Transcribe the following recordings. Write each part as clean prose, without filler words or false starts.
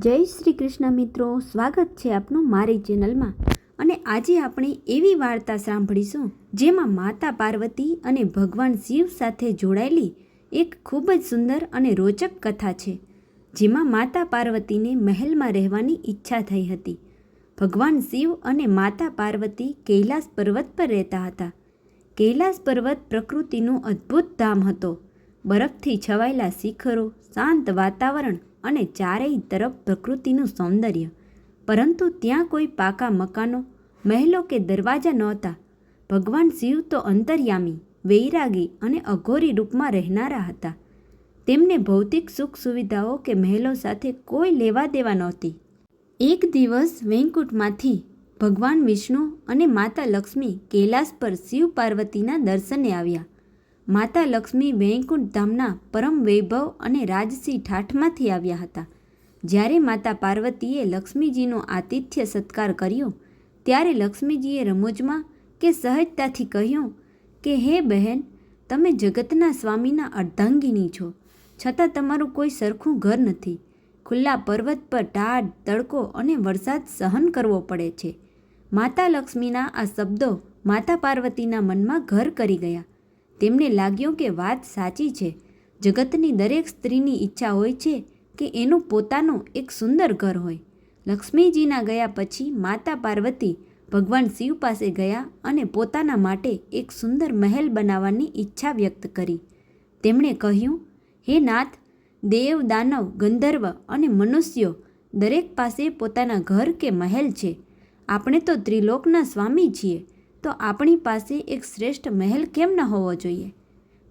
જય શ્રી કૃષ્ણ મિત્રો, સ્વાગત છે આપનું મારી ચેનલમાં. અને આજે આપણે એવી વાર્તા સાંભળીશું જેમાં માતા પાર્વતી અને ભગવાન શિવ સાથે જોડાયેલી એક ખૂબ જ સુંદર અને રોચક કથા છે. જેમાં માતા પાર્વતીને મહેલમાં રહેવાની ઈચ્છા થઈ હતી. ભગવાન શિવ અને માતા પાર્વતી કૈલાસ પર્વત પર રહેતા હતા. કૈલાસ પર્વત પ્રકૃતિનું અદ્ભુત ધામ હતો. બરફથી છવાયેલા શિખરો, શાંત વાતાવરણ અને ચારેય તરફ પ્રકૃતિનું સૌંદર્ય. પરંતુ ત્યાં કોઈ પાકા મકાનો, મહેલો કે દરવાજા નહોતા. ભગવાન શિવ તો અંતર્યામી, વૈરાગી અને અઘોરી રૂપમાં રહેનારા હતા. તેમને ભૌતિક સુખ સુવિધાઓ કે મહેલો સાથે કોઈ લેવા દેવા નહોતી. એક દિવસ વૈકુંઠમાંથી ભગવાન વિષ્ણુ અને માતા લક્ષ્મી કૈલાસ પર શિવ પાર્વતીના દર્શને આવ્યા. માતા લક્ષ્મી વૈકુંઠ ધામના પરમ વૈભવ અને રાજસી ઠાઠમાંથી આવ્યા હતા. જ્યારે માતા પાર્વતીએ લક્ષ્મીજીનો આતિથ્ય સત્કાર કર્યો ત્યારે લક્ષ્મીજીએ રમૂજમાં કે સહજતાથી કહ્યું કે હે બહેન, તમે જગતના સ્વામીના અર્ધાંગિની છો, છતાં તમારું કોઈ સરખું ઘર નથી. ખુલ્લા પર્વત પર ટાઢ, તડકો અને વરસાદ સહન કરવો પડે છે. માતા લક્ષ્મીના આ શબ્દો માતા પાર્વતીના મનમાં ઘર કરી ગયા. તેમને લાગ્યું કે વાત સાચી છે. જગતની દરેક સ્ત્રીની ઈચ્છા હોય છે કે એનું પોતાનું એક સુંદર ઘર હોય. લક્ષ્મીજીના ગયા પછી માતા પાર્વતી ભગવાન શિવ પાસે ગયા અને પોતાના માટે એક સુંદર મહેલ બનાવવાની ઈચ્છા વ્યક્ત કરી. તેમણે કહ્યું, હે નાથ, દેવ, દાનવ, ગંધર્વ અને મનુષ્યો દરેક પાસે પોતાના ઘર કે મહેલ છે. આપણે તો ત્રિલોકના સ્વામી છીએ, તો આપણી પાસે એક શ્રેષ્ઠ મહેલ કેમ ન હોવો જોઈએ?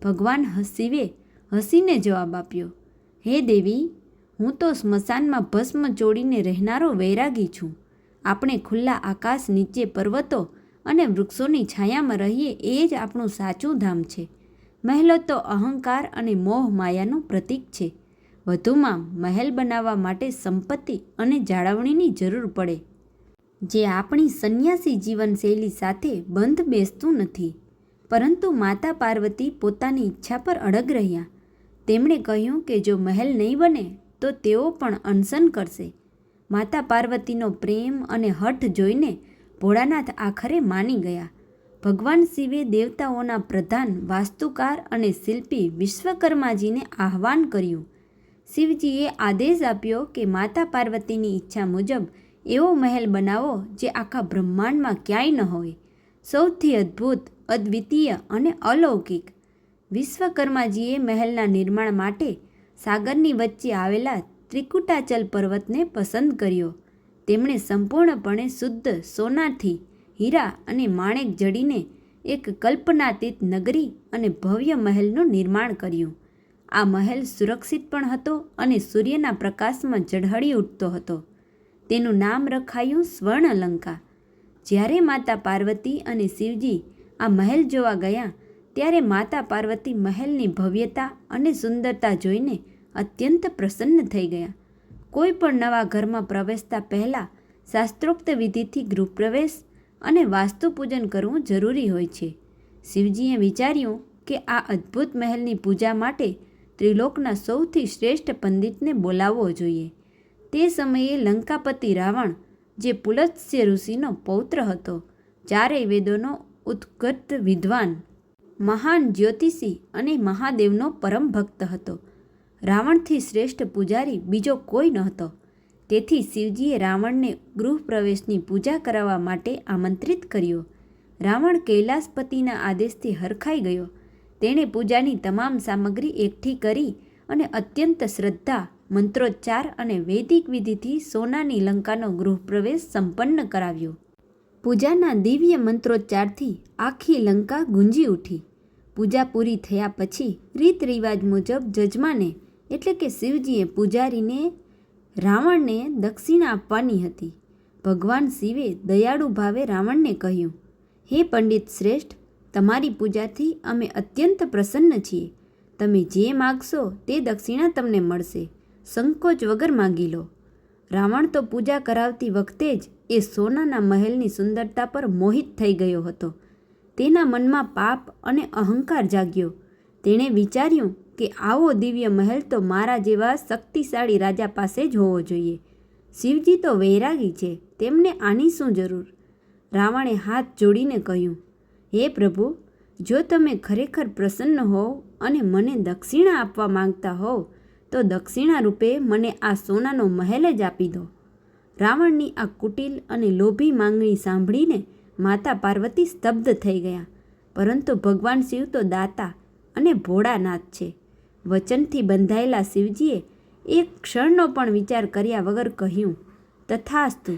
ભગવાન શિવે હસીને જવાબ આપ્યો, હે દેવી, હું તો સ્મશાનમાં ભસ્મ ચોડીને રહેનારો વૈરાગી છું. આપણે ખુલ્લા આકાશ નીચે પર્વતો અને વૃક્ષોની છાયામાં રહીએ એ જ આપણું સાચું ધામ છે. મહેલો તો અહંકાર અને મોહ માયાનું પ્રતીક છે. વધુમાં મહેલ બનાવવા માટે સંપત્તિ અને જાળવણીની જરૂર પડે, જે આપણી સંન્યાસી જીવનશૈલી સાથે બંધ બેસતું નથી. પરંતુ માતા પાર્વતી પોતાની ઈચ્છા પર અડગ રહ્યા. તેમણે કહ્યું કે જો મહેલ નહીં બને તો તેઓ પણ અનશન કરશે. માતા પાર્વતીનો પ્રેમ અને હઠ જોઈને ભોળાનાથ આખરે માની ગયા. ભગવાન શિવે દેવતાઓના પ્રધાન વાસ્તુકાર અને શિલ્પી વિશ્વકર્માજીને આહ્વાન કર્યું. શિવજીએ આદેશ આપ્યો કે માતા પાર્વતીની ઈચ્છા મુજબ એવો મહેલ બનાવો જે આખા બ્રહ્માંડમાં ક્યાંય ન હોય, સૌથી અદ્ભુત, અદ્વિતીય અને અલૌકિક. વિશ્વકર્માજીએ મહેલના નિર્માણ માટે સાગરની વચ્ચે આવેલા ત્રિકુટાચલ પર્વતને પસંદ કર્યો. તેમણે સંપૂર્ણપણે શુદ્ધ સોનાથી હીરા અને માણેક જડીને એક કલ્પનાતીત નગરી અને ભવ્ય મહેલનું નિર્માણ કર્યું. આ મહેલ સુરક્ષિત પણ હતો અને સૂર્યના પ્રકાશમાં ઝળહળી ઉઠતો હતો. તેનું નામ રખાયું સ્વર્ણલંકા. જ્યારે માતા પાર્વતી અને શિવજી આ મહેલ જોવા ગયા ત્યારે માતા પાર્વતી મહેલની ભવ્યતા અને સુંદરતા જોઈને અત્યંત પ્રસન્ન થઈ ગયા. કોઈ પણ નવા ઘરમાં પ્રવેશતા પહેલાં શાસ્ત્રોક્ત વિધિથી ગૃહપ્રવેશ અને વાસ્તુ પૂજન કરવું જરૂરી હોય છે. શિવજીએ વિચાર્યું કે આ અદ્ભુત મહેલની પૂજા માટે ત્રિલોકના સૌથી શ્રેષ્ઠ પંડિતને બોલાવવો જોઈએ. તે સમયે લંકાપતિ રાવણ, જે પુલત્સ્ય ઋષિનો પૌત્ર હતો, ચારેય વેદોનો ઉત્કૃષ્ટ વિદ્વાન, મહાન જ્યોતિષી અને મહાદેવનો પરમ ભક્ત હતો. રાવણથી શ્રેષ્ઠ પૂજારી બીજો કોઈ નહોતો. તેથી શિવજીએ રાવણને ગૃહપ્રવેશની પૂજા કરાવવા માટે આમંત્રિત કર્યો. રાવણ કૈલાસપતિના આદેશથી હરખાઈ ગયો. તેણે પૂજાની તમામ સામગ્રી એકઠી કરી અને અત્યંત શ્રદ્ધા, મંત્રોચ્ચાર અને વૈદિક વિધિથી સોનાની લંકાનો ગૃહપ્રવેશ સંપન્ન કરાવ્યો. પૂજાના દિવ્ય મંત્રોચ્ચારથી આખી લંકા ગુંજી ઉઠી. પૂજા પૂરી થયા પછી રીત રિવાજ મુજબ જજમાને એટલે કે શિવજીએ પૂજારીને રાવણને દક્ષિણા આપવાની હતી. ભગવાન શિવે દયાળુ ભાવે રાવણને કહ્યું, હે પંડિત શ્રેષ્ઠ, તમારી પૂજાથી અમે અત્યંત પ્રસન્ન છીએ. તમે જે માગશો તે દક્ષિણા તમને મળશે. સંકોચ વગર માગી લો. રાવણ તો પૂજા કરાવતી વખતે જ એ સોનાના મહેલની સુંદરતા પર મોહિત થઈ ગયો હતો. તેના મનમાં પાપ અને અહંકાર જાગ્યો. તેણે વિચાર્યું કે આવો દિવ્ય મહેલ તો મારા જેવા શક્તિશાળી રાજા પાસે જ હોવો જોઈએ. શિવજી તો વૈરાગી છે, તેમને આની શું જરૂર? રાવણે હાથ જોડીને કહ્યું, હે પ્રભુ, જો તમે ખરેખર પ્રસન્ન હોવ અને મને દક્ષિણા આપવા માંગતા હોવ તો દક્ષિણા રૂપે મને આ સોનાનો મહેલ જ આપી દો. રાવણની આ કુટિલ અને લોભી માંગણી સાંભળીને માતા પાર્વતી સ્તબ્ધ થઈ ગયા. પરંતુ ભગવાન શિવ તો દાતા અને ભોળાનાથ છે. વચનથી બંધાયેલા શિવજીએ એક ક્ષણનો પણ વિચાર કર્યા વગર કહ્યું, તથાસ્તુ,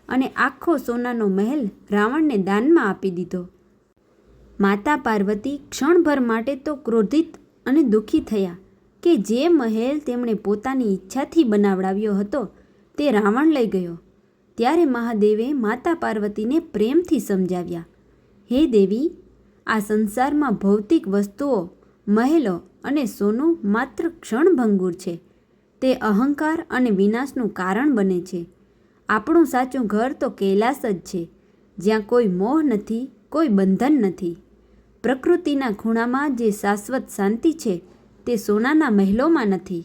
અને આખો સોનાનો મહેલ રાવણને દાનમાં આપી દીધો. માતા પાર્વતી ક્ષણભર માટે તો ક્રોધિત અને દુઃખી થયા કે જે મહેલ તેમણે પોતાની ઈચ્છાથી બનાવડાવ્યો હતો તે રાવણ લઈ ગયો. ત્યારે મહાદેવે માતા પાર્વતીને પ્રેમથી સમજાવ્યા, હે દેવી, આ સંસારમાં ભૌતિક વસ્તુઓ, મહેલો અને સોનું માત્ર ક્ષણભંગુર છે. તે અહંકાર અને વિનાશનું કારણ બને છે. આપણું સાચું ઘર તો કૈલાસ જ છે, જ્યાં કોઈ મોહ નથી, કોઈ બંધન નથી. પ્રકૃતિના ખૂણામાં જે શાશ્વત શાંતિ છે તે સોનાના મહેલોમાં નથી.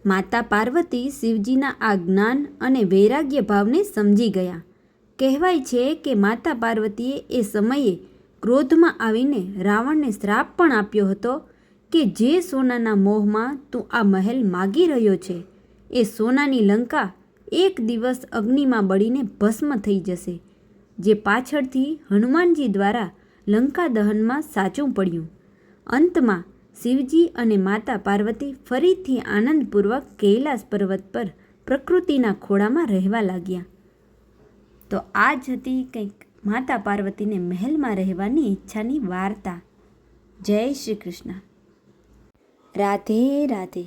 માતા પાર્વતી શિવજીના આ જ્ઞાન અને વૈરાગ્ય ભાવને સમજી ગયા. કહેવાય છે કે માતા પાર્વતીએ એ સમયે ક્રોધમાં આવીને રાવણને શ્રાપ પણ આપ્યો હતો કે જે સોનાના મોહમાં તું આ મહેલ માગી રહ્યો છે એ સોનાની લંકા એક દિવસ અગ્નિમાં બળીને ભસ્મ થઈ જશે. જે પાછળથી હનુમાનજી દ્વારા લંકા દહનમાં સાચું પડ્યું. અંતમાં શિવજી અને માતા પાર્વતી ફરીથી આનંદપૂર્વક કૈલાસ પર્વત પર પ્રકૃતિના ખોળામાં રહેવા લાગ્યા. તો આ જ હતી કંઈક માતા પાર્વતીને મહેલમાં રહેવાની ઈચ્છાની વાર્તા. જય શ્રી કૃષ્ણ. રાધે રાધે.